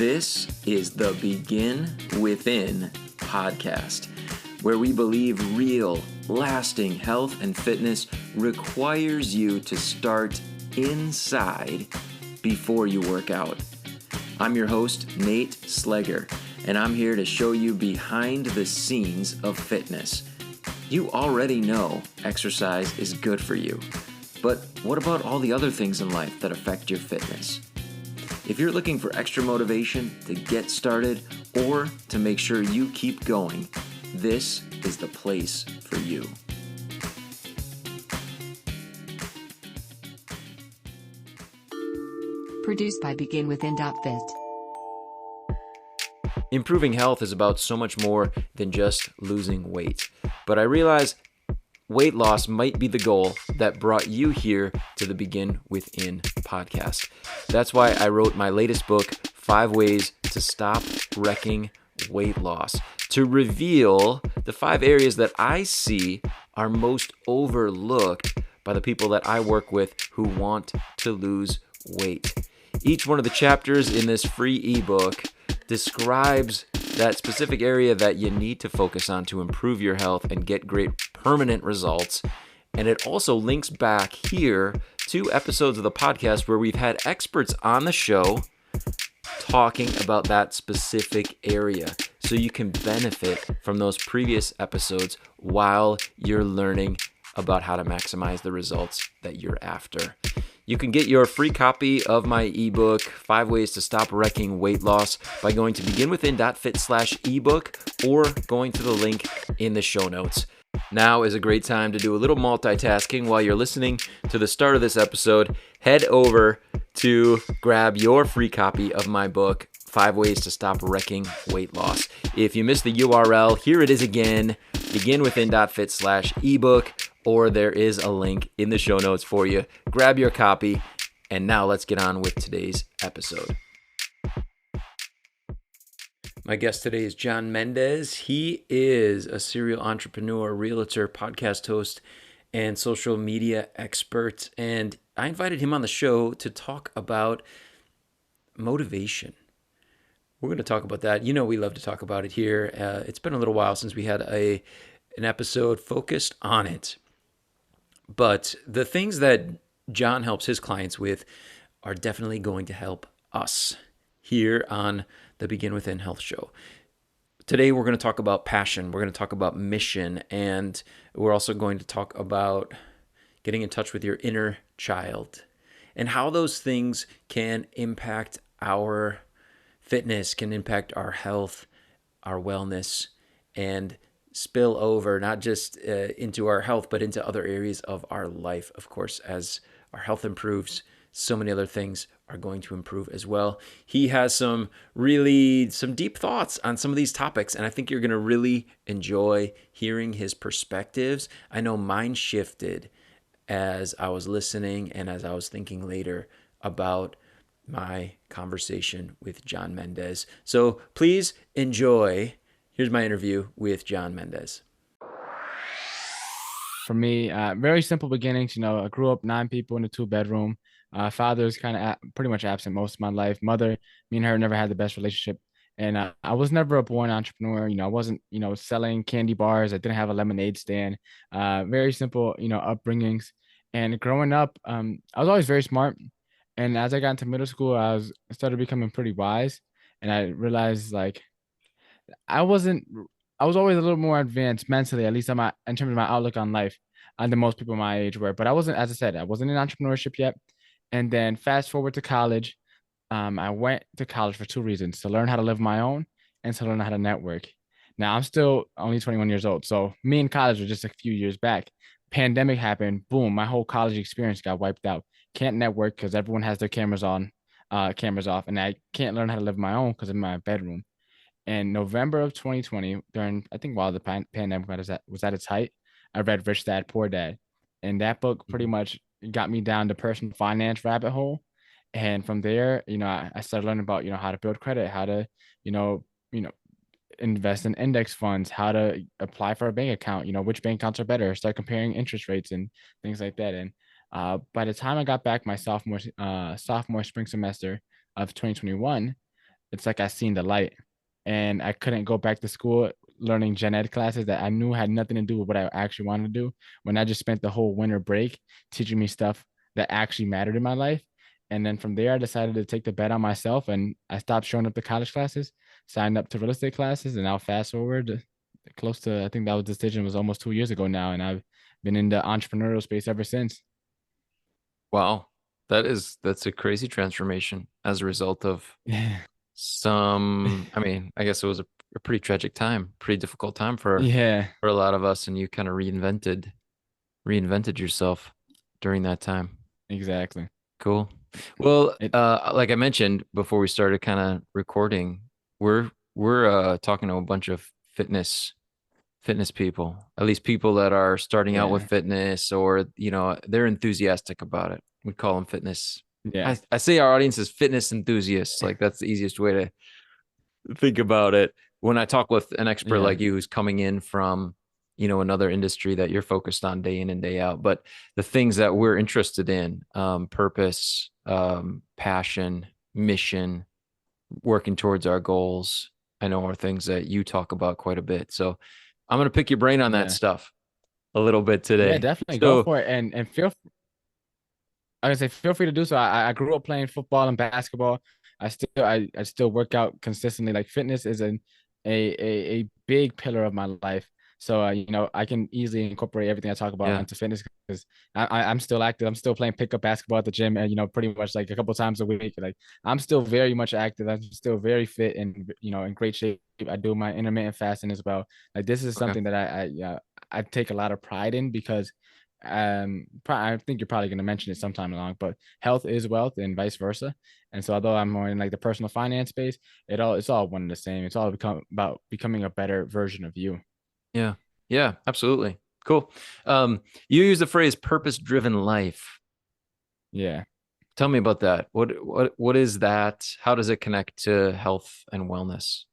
This is the Begin Within podcast, where we believe real, lasting health and fitness requires you to start inside before you work out. I'm your host, Nate Slegger, and I'm here to show you behind the scenes of fitness. You already know exercise is good for you, but what about all the other things in life that affect your fitness? If you're looking for extra motivation to get started or to make sure you keep going, this is the place for you. Produced by BeginWithin.fit. Improving health is about so much more than just losing weight. But I realize weight loss might be the goal that brought you here to the Begin Within podcast. That's why I wrote my latest book, 5 Ways to Stop Wrecking Weight Loss, to reveal the 5 areas that I see are most overlooked by the people that I work with who want to lose weight. Each one of the chapters in this free ebook describes that specific area that you need to focus on to improve your health and get great permanent results. And it also links back here to episodes of the podcast where we've had experts on the show talking about that specific area. So you can benefit from those previous episodes while you're learning about how to maximize the results that you're after. You can get your free copy of my ebook, 5 Ways to Stop Wrecking Weight Loss, by going to beginwithin.fit/ebook or going to the link in the show notes. Now is a great time to do a little multitasking while you're listening to the start of this episode. Head over to grab your free copy of my book, 5 Ways to Stop Wrecking Weight Loss. If you missed the URL, here it is again, beginwithin.fit/ebook, or there is a link in the show notes for you. Grab your copy, and now let's get on with today's episode. My guest today is John Mendez. He is a serial entrepreneur, realtor, podcast host, and social media expert. And I invited him on the show to talk about motivation. We're going to talk about that. You know, we love to talk about it here. It's been a little while since we had an episode focused on it. But the things that John helps his clients with are definitely going to help us here on the Begin Within Health Show. Today, we're going to talk about passion. We're going to talk about mission. And we're also going to talk about getting in touch with your inner child and how those things can impact our fitness, can impact our health, our wellness, and spill over not just into our health, but into other areas of our life. Of course, as our health improves, so many other things are going to improve as well. He has some deep thoughts on some of these topics, and I think you're going to really enjoy hearing his perspectives. I know mine shifted as I was listening and as I was thinking later about my conversation with John Mendez. So please enjoy. Here's my interview with John Mendez. For me, very simple beginnings. You know, I grew up 9 people in a 2-bedroom. Father's kind of pretty much absent most of my life. Mother, me and her never had the best relationship. And I was never a born entrepreneur. You know, I wasn't, selling candy bars. I didn't have a lemonade stand. Very simple, upbringings. And growing up, I was always very smart. And as I got into middle school, I started becoming pretty wise. And I realized, I was always a little more advanced mentally, at least in terms of my outlook on life, than most people my age were. But I wasn't, as I said, I wasn't in entrepreneurship yet. And then fast forward to college, I went to college for 2 reasons: to learn how to live my own and to learn how to network. Now I'm still only 21 years old, so me in college were just a few years back. Pandemic happened, boom, my whole college experience got wiped out. Can't network because everyone has their cameras off, and I can't learn how to live my own because I'm in my bedroom. In November of 2020, I think while the pandemic was at its height, I read Rich Dad, Poor Dad. And that book pretty much got me down the personal finance rabbit hole. And from there, I started learning about, how to build credit, how to, invest in index funds, how to apply for a bank account, which bank accounts are better, start comparing interest rates and things like that. And by the time I got back my sophomore spring semester of 2021, it's like I seen the light, and I couldn't go back to school learning gen ed classes that I knew had nothing to do with what I actually wanted to do. When I just spent the whole winter break teaching me stuff that actually mattered in my life. And then from there, I decided to take the bet on myself, and I stopped showing up to college classes, signed up to real estate classes, and now fast forward close to, I think that was decision was almost 2 years ago now, and I've been in the entrepreneurial space ever since. Wow. That's a crazy transformation as a result of Yeah. I mean, I guess it was a pretty tragic time, pretty difficult time Yeah, for a lot of us, and you kind of reinvented yourself during that time. exactly. Cool. Well, It like I mentioned before we started kind of recording, we're talking to a bunch of fitness people, at least people that are starting out with yeah, fitness, or they're enthusiastic about it. We call them fitness. yeah, I say our audience is fitness enthusiasts. Like that's the easiest way to think about it. When I talk with an expert yeah, like you who's coming in from, another industry that you're focused on day in and day out, but the things that we're interested in, purpose, passion, mission, working towards our goals, I know are things that you talk about quite a bit. So I'm going to pick your brain on that yeah. stuff a little bit Yeah, today. definitely go So for it. And I would say feel free to do so. I grew up playing football and basketball. I still work out consistently. Like fitness is a big pillar of my life. So I can easily incorporate everything I talk about yeah, into fitness because I'm still active. I'm still playing pickup basketball at the gym, and pretty much like a couple times a week. Like I'm still very much active. I'm still very fit and in great shape. I do my intermittent fasting as well. Like this is okay, something that I take a lot of pride in because I think you're probably going to mention it sometime along, but health is wealth and vice versa. And so although I'm more in like the personal finance space, it's all one and the same. It's all about becoming a better version of you. yeah, yeah, absolutely, cool. You use the phrase purpose-driven life. Yeah. Tell me about that. What is that? How does it connect to health and wellness?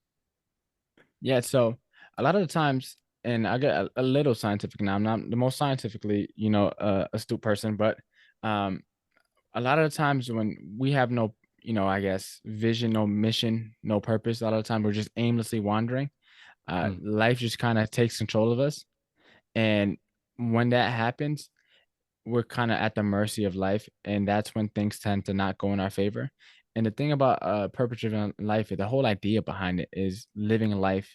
Yeah, so a lot of the times, and I get a little scientific now. I'm not the most scientifically, astute person, but um a lot of the times when we have no, I guess vision, no mission, no purpose, a lot of the time we're just aimlessly wandering. Mm, Life just kind of takes control of us. And when that happens, we're kind of at the mercy of life. And that's when things tend to not go in our favor. And the thing about purpose driven life, the whole idea behind it is living a life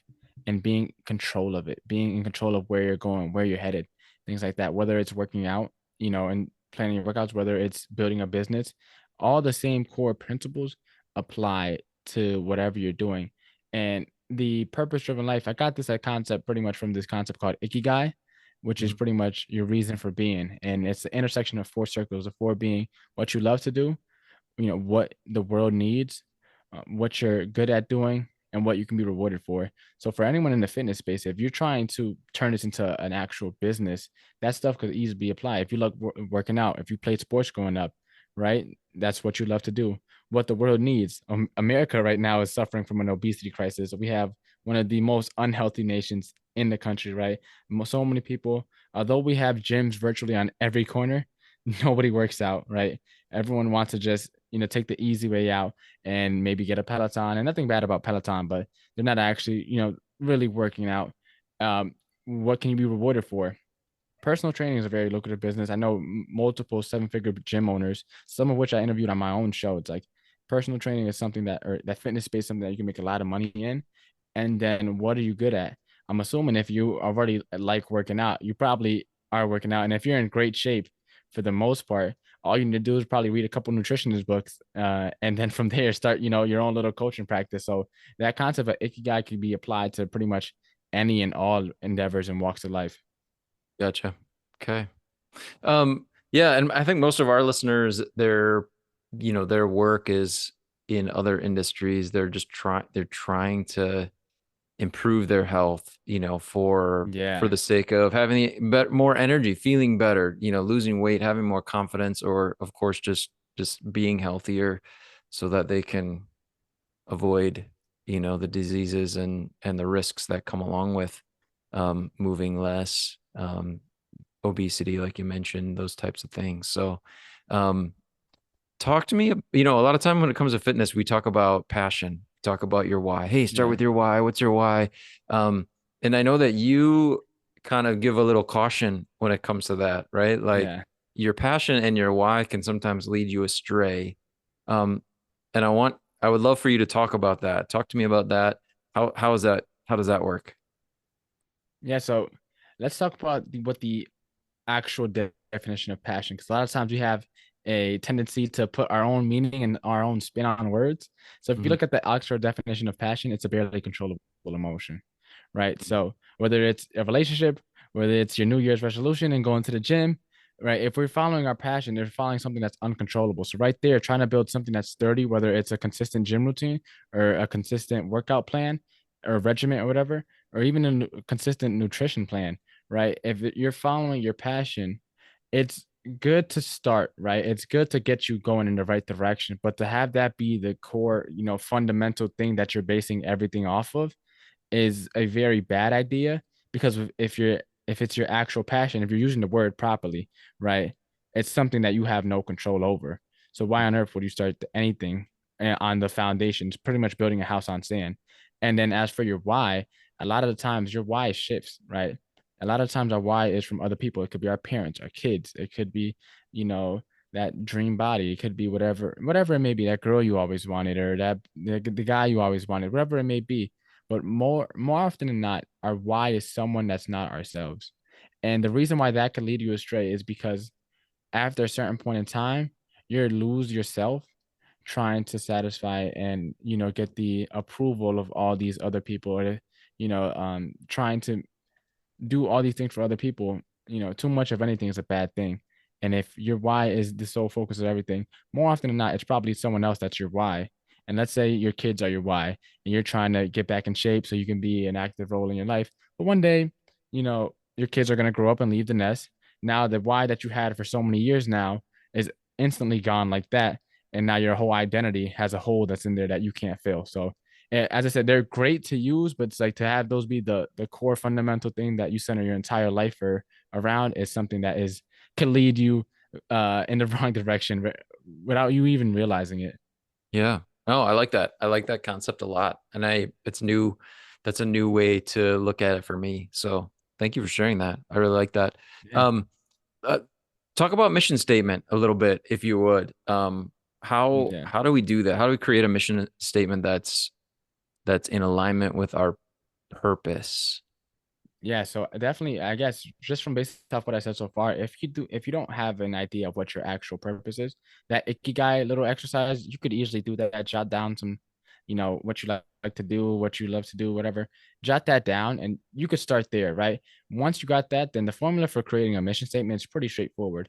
and being in control of it, being in control of where you're going, where you're headed, things like that. Whether it's working out, and planning your workouts, whether it's building a business, all the same core principles apply to whatever you're doing. And the purpose driven life, I got this concept pretty much from this concept called ikigai, which is mhm. pretty much your reason for being. And it's the intersection of four circles, the four being what you love to do, what the world needs, what you're good at doing, and what you can be rewarded for. So for anyone in the fitness space, if you're trying to turn this into an actual business, that stuff could easily be applied. If you love working out, if you played sports growing up, right, that's what you love to do. What the world needs, America right now is suffering from an obesity crisis. We have one of the most unhealthy nations in the country, right? So many people, although we have gyms virtually on every corner, nobody works out, right? Everyone wants to just take the easy way out and maybe get a Peloton. And nothing bad about Peloton, but they're not actually really working out. What can you be rewarded for? Personal training is a very lucrative business. I know multiple seven-figure gym owners, some of which I interviewed on my own show. It's like personal training is something or that fitness space, something that you can make a lot of money in. And then what are you good at? I'm assuming if you already like working out, you probably are working out. And if you're in great shape, for the most part, all you need to do is probably read a couple nutritionist books, and then from there start, your own little coaching practice. So that concept of ikigai can be applied to pretty much any and all endeavors and walks of life. Gotcha. Okay. Yeah, and I think most of our listeners, their work is in other industries. They're trying to improve their health, for Yeah. the sake of having more energy, feeling better, losing weight, having more confidence, or of course just being healthier so that they can avoid, the diseases and the risks that come along with moving less, obesity, like you mentioned, those types of things. So, um, talk to me. A lot of time when it comes to fitness, we talk about passion. talk about your why. Hey, start Yeah. with your why. What's your why? Um, and I know that you kind of give a little caution when it comes to that, right? Like Yeah. your passion and your why can sometimes lead you astray. Um, and I would love for you to talk about that. Talk to me about that. How is that? How does that work? Yeah. So let's talk about what the actual definition of passion, because a lot of times we have a tendency to put our own meaning and our own spin on words. So if you Mhm. look at the actual definition of passion, it's a barely controllable emotion, right? So whether it's a relationship, whether it's your New Year's resolution and going to the gym, right? If we're following our passion, they're following something that's uncontrollable. So right there, trying to build something that's sturdy, whether it's a consistent gym routine or a consistent workout plan or regimen or whatever, or even a consistent nutrition plan, right? If you're following your passion, it's good to start, right? It's good to get you going in the right direction, but to have that be the core, fundamental thing that you're basing everything off of is a very bad idea, because if it's your actual passion, if you're using the word properly, right, it's something that you have no control over. So why on earth would you start anything on the foundations, pretty much building a house on sand? And then as for your why, a lot of the times your why shifts, right? A lot of times our why is from other people. It could be our parents, our kids. It could be, you know, that dream body. It could be whatever it may be, that girl you always wanted, or that the guy you always wanted, whatever it may be. But more often than not, our why is someone that's not ourselves. And the reason why that could lead you astray is because after a certain point in time, you lose yourself trying to satisfy and get the approval of all these other people, or trying to do all these things for other people. Too much of anything is a bad thing. And if your why is the sole focus of everything, more often than not, it's probably someone else that's your why. And let's say your kids are your why, and you're trying to get back in shape so you can be an active role in your life. But one day, your kids are going to grow up and leave the nest. Now, the why that you had for so many years now is instantly gone like that. And now your whole identity has a hole that's in there that you can't fill. So as I said, they're great to use, but it's like to have those be the core fundamental thing that you center your entire life around is something that is can lead you in the wrong direction without you even realizing it. Yeah. Oh, I like that. I like that concept a lot. And it's new. That's a new way to look at it for me. So thank you for sharing that. I really like that. Yeah. Um, uh, talk about mission statement a little bit, if you would. Yeah. How do we do that? How do we create a mission statement that's in alignment with our purpose? Yeah, so definitely, I guess just from based off what I said so far, if you don't have an idea of what your actual purpose is, that ikigai little exercise, you could easily do that. Jot down some, what you like to do, what you love to do, whatever. Jot that down, and you could start there, right? Once you got that, then the formula for creating a mission statement is pretty straightforward.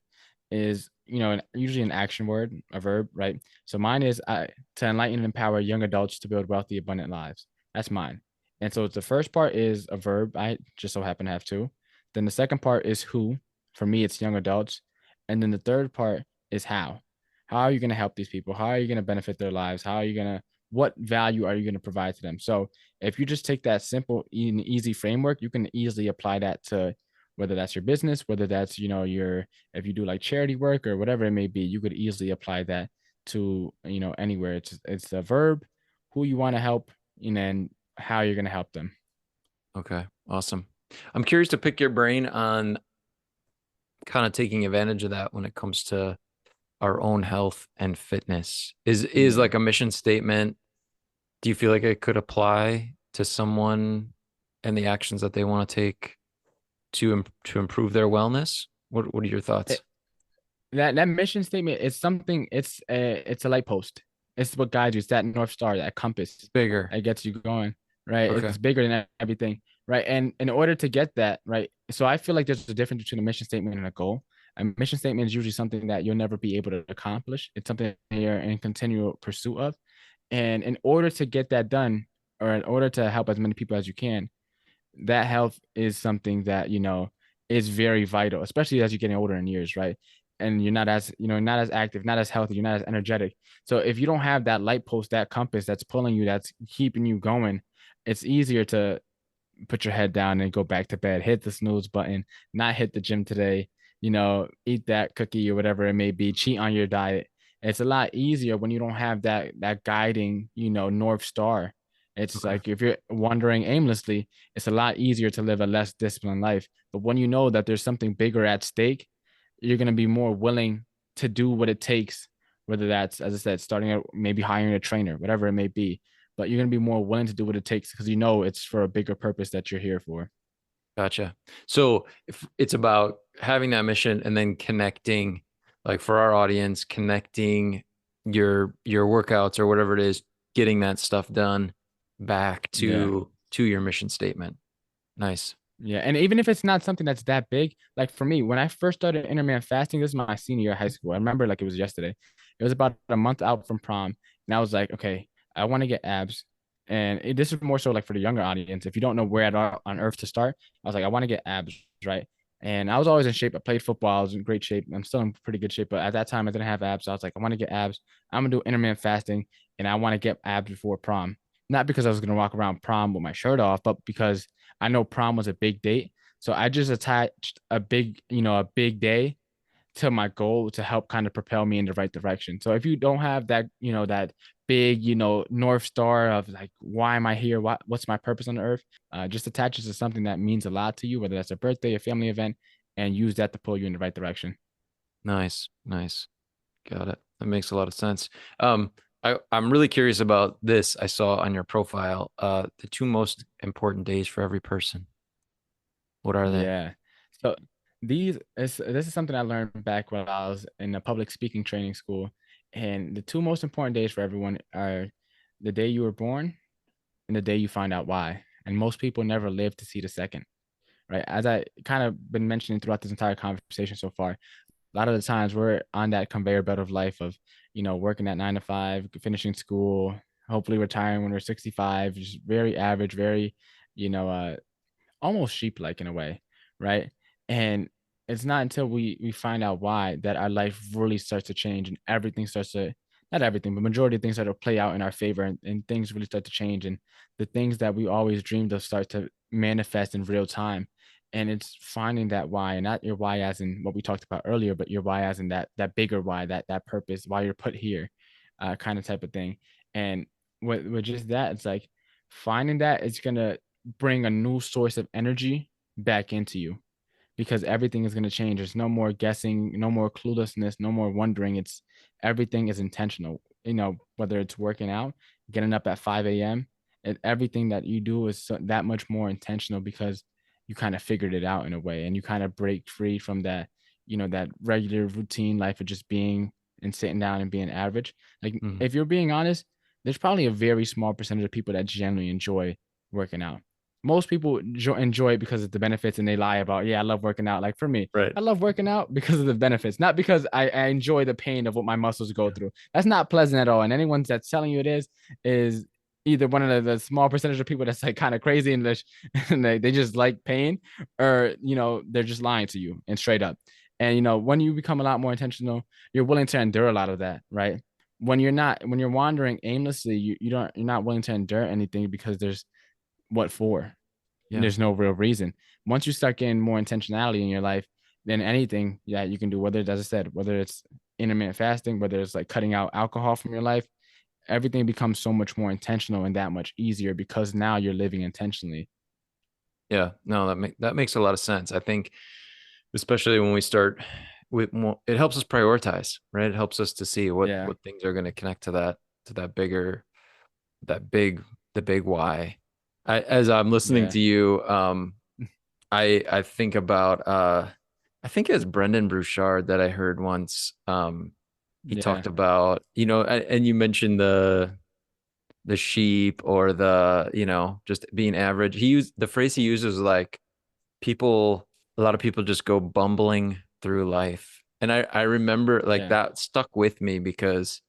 Is usually an action word, a verb, right? So mine is to enlighten and empower young adults to build wealthy, abundant lives. That's mine. And so the first part is a verb. I just so happen to have two. Then the second part is who. For me, it's young adults. And then the third part is how. How are you going to help these people? How are you going to benefit their lives? How are you going to, what value are you going to provide to them? So if you just take that simple and easy framework, you can easily apply that to whether that's your business, whether that's, if you do like charity work or whatever it may be, you could easily apply that to, anywhere. It's a verb, who you want to help, and then how you're going to help them. Okay, awesome. I'm curious to pick your brain on kind of taking advantage of that when it comes to our own health and fitness. Is Yeah. like a mission statement. Do you feel like it could apply to someone and the actions that they want to take to improve their wellness? What are your thoughts? It, that mission statement is something, it's a light post. It's what guides you. It's that North Star, that compass Bigger. that gets you going, right? Okay. It's bigger than everything, right? And in order to get that, right? So I feel like there's a difference between a mission statement and a goal. A mission statement is usually something that you'll never be able to accomplish. It's something that you're in continual pursuit of. And in order to get that done, or in order to help as many people as you can, that health is something that is very vital, especially as you're getting older in years, right? And you're not as not as active, not as healthy, you're not as energetic. So if you don't have that light post, that compass that's pulling you, that's keeping you going, it's easier to put your head down and go back to bed, hit the snooze button, not hit the gym today, eat that cookie or whatever it may be, cheat on your diet. It's a lot easier when you don't have that guiding, North Star. It's Okay. like if you're wandering aimlessly, it's a lot easier to live a less disciplined life. But when you know that there's something bigger at stake, you're going to be more willing to do what it takes, whether that's, as I said, starting out, maybe hiring a trainer, whatever it may be. But you're going to be more willing to do what it takes because you know it's for a bigger purpose that you're here for. Gotcha. So if it's about having that mission and then connecting, like for our audience, connecting your workouts or whatever it is, getting that stuff done back Yeah. to your mission statement. Nice. Yeah, and even if it's not something that's that big, like for me, when I first started intermittent fasting, this is my senior year of high school. I remember like it was yesterday. It was about a month out from prom, and I was like, okay, I want to get abs, and this is more so like for the younger audience. If you don't know where at all on earth to start, I was like, I want to get abs, right? And I was always in shape. I played football. I was in great shape. I'm still in pretty good shape, but at that time I didn't have abs. So I was like, I want to get abs. I'm gonna do intermittent fasting, and I want to get abs before prom. Not because I was gonna walk around prom with my shirt off, but because I know prom was a big date. So I just attached a big day to my goal to help kind of propel me in the right direction. So if you don't have that, that big, North Star of like, why am I here? What's my purpose on the earth? Just attach it to something that means a lot to you, whether that's a birthday, a family event, and use that to pull you in the right direction. Nice. Nice. Got it. That makes a lot of sense. I'm really curious about this. I saw on your profile, the two most important days for every person. What are they? Yeah. So this is something I learned back when I was in a public speaking training school. And the two most important days for everyone are the day you were born and the day you find out why. And most people never live to see the second, right? As I kind of been mentioning throughout this entire conversation so far, a lot of the times we're on that conveyor belt of life of, working at 9 to 5, finishing school, hopefully retiring when we're 65, just very average, very, you know, almost sheep-like in a way, right? And it's not until we find out why that our life really starts to change and everything starts to, not everything, but majority of things start to play out in our favor, and things really start to change, and the things that we always dreamed of start to manifest in real time. And it's finding that why, and not your why as in what we talked about earlier, but your why as in that bigger why, that purpose, why you're put here, kind of type of thing. And with just that, it's like finding that it's gonna bring a new source of energy back into you because everything is going to change. There's no more guessing, no more cluelessness, no more wondering. It's everything is intentional. Whether it's working out, getting up at 5 a.m., and everything that you do is that much more intentional because you kind of figured it out in a way and you kind of break free from that, that regular routine life of just being and sitting down and being average. Like, Mhm. if you're being honest, there's probably a very small percentage of people that genuinely enjoy working out. Most people enjoy it because of the benefits and they lie about, yeah, I love working out. Like for me, Right. I love working out because of the benefits, not because I enjoy the pain of what my muscles go through. That's not pleasant at all. And anyone that's telling you it is either one of the small percentage of people that's like kind of crazy English and they just like pain, or they're just lying to you and straight up. And when you become a lot more intentional, you're willing to endure a lot of that, right? When you're wandering aimlessly, you're not willing to endure anything because there's what for? Yeah. There's no real reason. Once you start getting more intentionality in your life, then anything that you can do, whether it's, as I said, whether it's intermittent fasting, whether it's like cutting out alcohol from your life, everything becomes so much more intentional and that much easier because now you're living intentionally. Yeah. No, that makes a lot of sense. I think, especially when we start with more, it helps us prioritize, right? It helps us to see Yeah. what things are going to connect to that bigger, that big, the big why. As I'm listening Yeah. to you, I think about I think it's Brendan Bouchard that I heard once. He Yeah. talked about, and you mentioned the sheep or the, just being average. He used the phrase he uses like people, a lot of people just go bumbling through life. And I remember like Yeah. that stuck with me because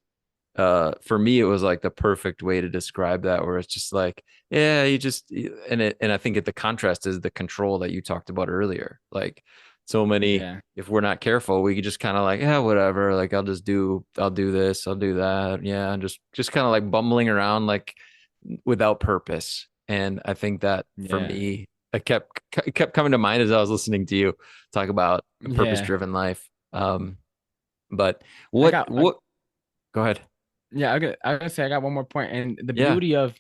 for me it was like the perfect way to describe that, where it's just like, yeah, you just, and I think the contrast is the control that you talked about earlier. Like so many, Yeah. if we're not careful, we could just kind of like, yeah, whatever, like I'll do this, I'll do that, yeah, and just kind of like bumbling around like without purpose. And I think that for Yeah. me, it kept coming to mind as I was listening to you talk about a purpose Yeah. driven life. But I what got, I, what Go ahead. Yeah, I gotta say I got one more point. And the Yeah. beauty of,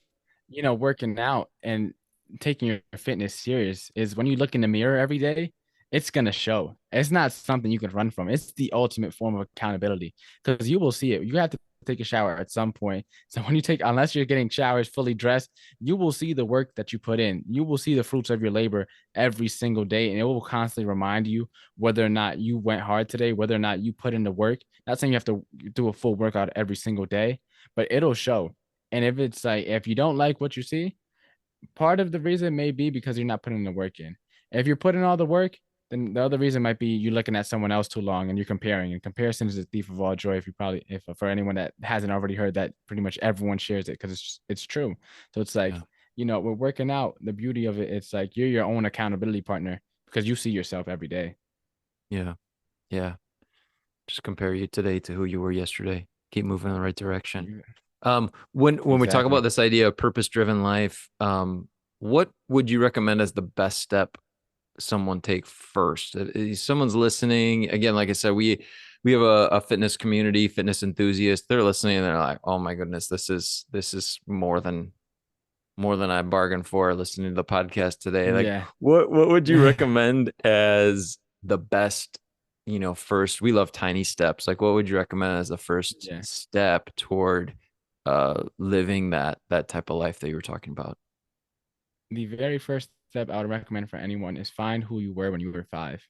working out and taking your fitness serious is when you look in the mirror every day, it's gonna show. It's not something you can run from. It's the ultimate form of accountability because you will see it. You have to take a shower at some point. So when you take, unless you're getting showers fully dressed, you will see the work that you put in. You will see the fruits of your labor every single day, and it will constantly remind you whether or not you went hard today, whether or not you put in the work. Not saying you have to do a full workout every single day, but it'll show. And if it's like, if you don't like what you see, part of the reason may be because you're not putting the work in. If you're putting all the work, then the other reason might be you're looking at someone else too long and you're comparing. And comparison is the thief of all joy. If for anyone that hasn't already heard that, pretty much everyone shares it because it's true. So it's like, Yeah. we're working out. The beauty of it, it's like you're your own accountability partner because you see yourself every day. Yeah. Yeah. Just compare you today to who you were yesterday. Keep moving in the right direction. You- When we talk about Exactly. this idea of purpose-driven life, what would you recommend as the best step someone take first? Someone's listening. Again, like I said, we have a fitness community, fitness enthusiasts. They're listening and they're like, "Oh my goodness, this is more than I bargained for listening to the podcast today." Like, Yeah. what would you recommend as the best, first? We love tiny steps. Like, what would you recommend as the first Yeah. step toward living that type of life that you were talking about? The very first step I would recommend for anyone is find who you were when you were 5.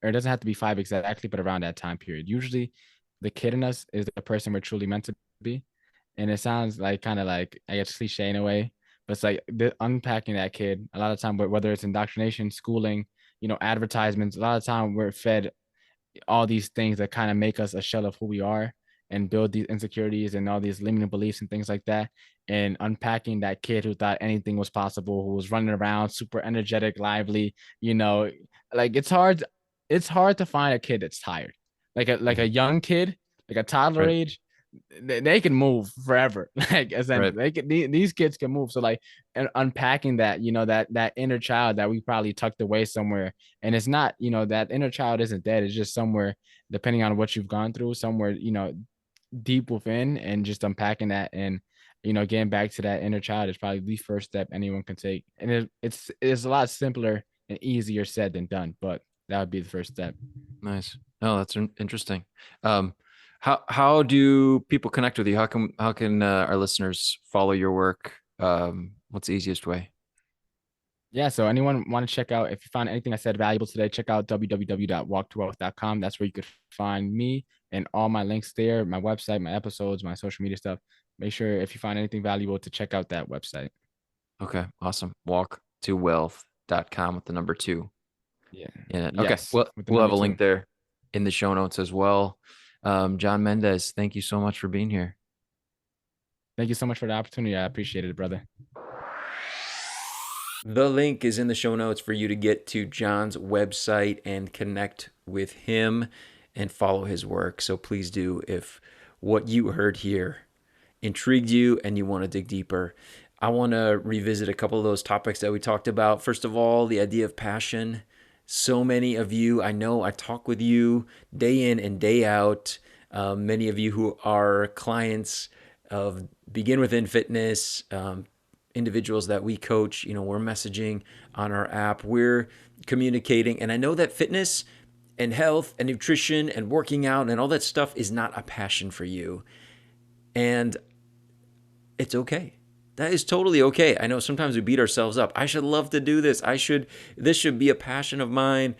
Or it doesn't have to be 5 exactly, but around that time period. Usually the kid in us is the person we're truly meant to be. And it sounds like kind of like, I guess, cliche in a way, but it's like unpacking that kid a lot of time, whether it's indoctrination, schooling, advertisements, a lot of time we're fed all these things that kind of make us a shell of who we are and build these insecurities and all these limiting beliefs and things like that. And unpacking that kid who thought anything was possible, who was running around super energetic, lively, like it's hard to find a kid that's tired. Like a Mhm. young kid, like a toddler Right. age, they can move forever. Like Right. essentially, these kids can move. So like, and unpacking that, that inner child that we probably tucked away somewhere, and it's not, that inner child isn't dead. It's just somewhere, depending on what you've gone through, somewhere, deep within, and just unpacking that and getting back to that inner child is probably the first step anyone can take. And it's a lot simpler and easier said than done, but that would be the first step. Nice. Oh, that's interesting. Um, how do people connect with you? How can our listeners follow your work? What's the easiest way? Yeah, so anyone want to check out, if you find anything I said valuable today, check out www.walktowealth.com. That's where you could find me and all my links there, my website, my episodes, my social media stuff. Make sure if you find anything valuable to check out that website. Okay, awesome. Walktowealth.com with the number 2 Yeah. in it. Okay, Yes, well, with the we'll have number a two. link there in the show notes as well. John Mendez, thank you so much for being here. Thank you so much for the opportunity. I appreciate it, brother. The link is in the show notes for you to get to John's website and connect with him and follow his work. So please do if what you heard here intrigued you and you want to dig deeper. I want to revisit a couple of those topics that we talked about. First of all, the idea of passion. So many of you, I know I talk with you day in and day out. Many of you who are clients of Begin Within Fitness, individuals that we coach, we're messaging on our app, we're communicating. And I know that fitness and health and nutrition and working out and all that stuff is not a passion for you. And it's okay. That is totally okay. I know sometimes we beat ourselves up. I should love to do this. This should be a passion of mine,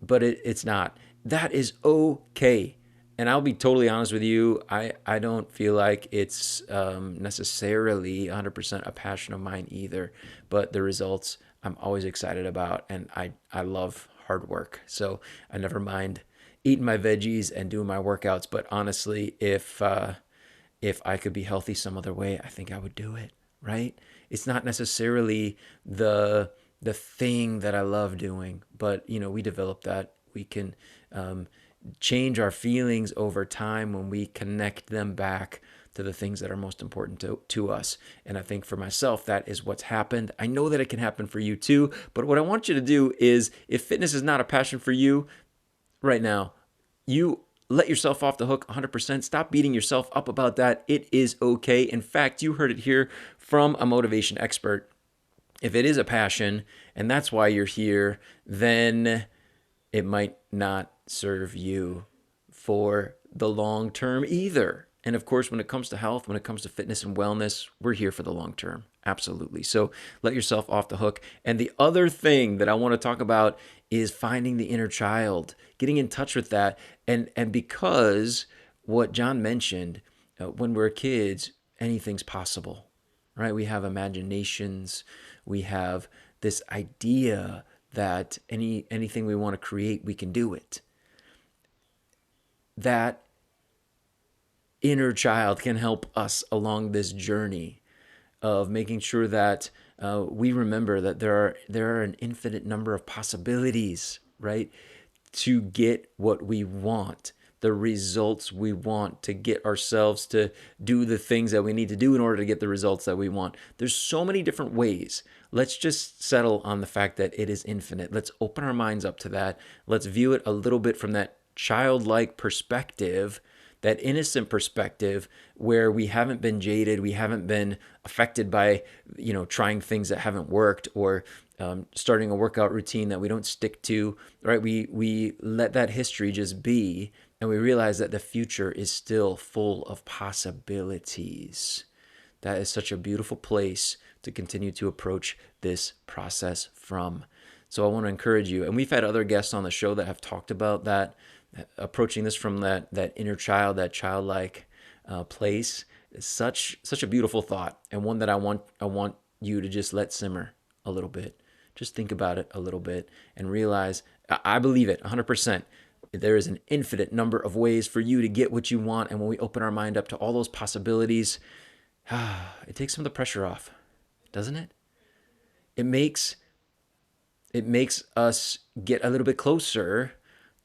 but it's not. That is okay. And I'll be totally honest with you. I don't feel like it's necessarily 100% a passion of mine either. But the results I'm always excited about. And I love hard work. So I never mind eating my veggies and doing my workouts. But honestly, if I could be healthy some other way, I think I would do it, right? It's not necessarily the thing that I love doing, but we develop that. We can change our feelings over time when we connect them back to the things that are most important to us. And I think for myself, that is what's happened. I know that it can happen for you too, but what I want you to do is, if fitness is not a passion for you right now, you let yourself off the hook 100%. Stop beating yourself up about that. It is okay. In fact, you heard it here from a motivation expert. If it is a passion and that's why you're here, then it might not serve you for the long term either. And of course, when it comes to health, when it comes to fitness and wellness, we're here for the long term. Absolutely. So let yourself off the hook. And the other thing that I want to talk about is finding the inner child, getting in touch with that. And because what John mentioned, when we're kids, anything's possible, right? We have imaginations. We have this idea that anything we want to create, we can do it. That inner child can help us along this journey of making sure that we remember that there are an infinite number of possibilities, right, to get what we want, the results we want, to get ourselves to do the things that we need to do in order to get the results that we want. There's so many different ways. Let's just settle on the fact that it is infinite. Let's open our minds up to that. Let's view it a little bit from that childlike perspective, that innocent perspective where we haven't been jaded, we haven't been affected by, trying things that haven't worked, or starting a workout routine that we don't stick to, right? We let that history just be, and we realize that the future is still full of possibilities. That is such a beautiful place to continue to approach this process from. So I want to encourage you, and we've had other guests on the show that have talked about that, approaching this from that inner child, that childlike place. Is such a beautiful thought, and one that I want you to just let simmer a little bit. Just think about it a little bit and realize, I believe it 100%. There is an infinite number of ways for you to get what you want, and when we open our mind up to all those possibilities, it takes some of the pressure off, doesn't it? It makes us get a little bit closer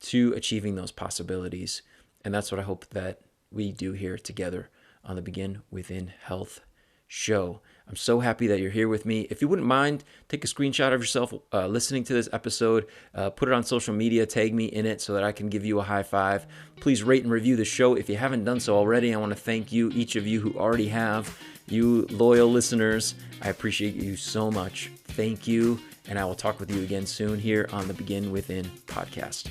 to achieving those possibilities. And that's what I hope that we do here together on the Begin Within Health show. I'm so happy that you're here with me. If you wouldn't mind, take a screenshot of yourself listening to this episode, put it on social media, tag me in it so that I can give you a high five. Please rate and review the show if you haven't done so already. I want to thank you, each of you who already have, you loyal listeners. I appreciate you so much. Thank you. And I will talk with you again soon here on the Begin Within podcast.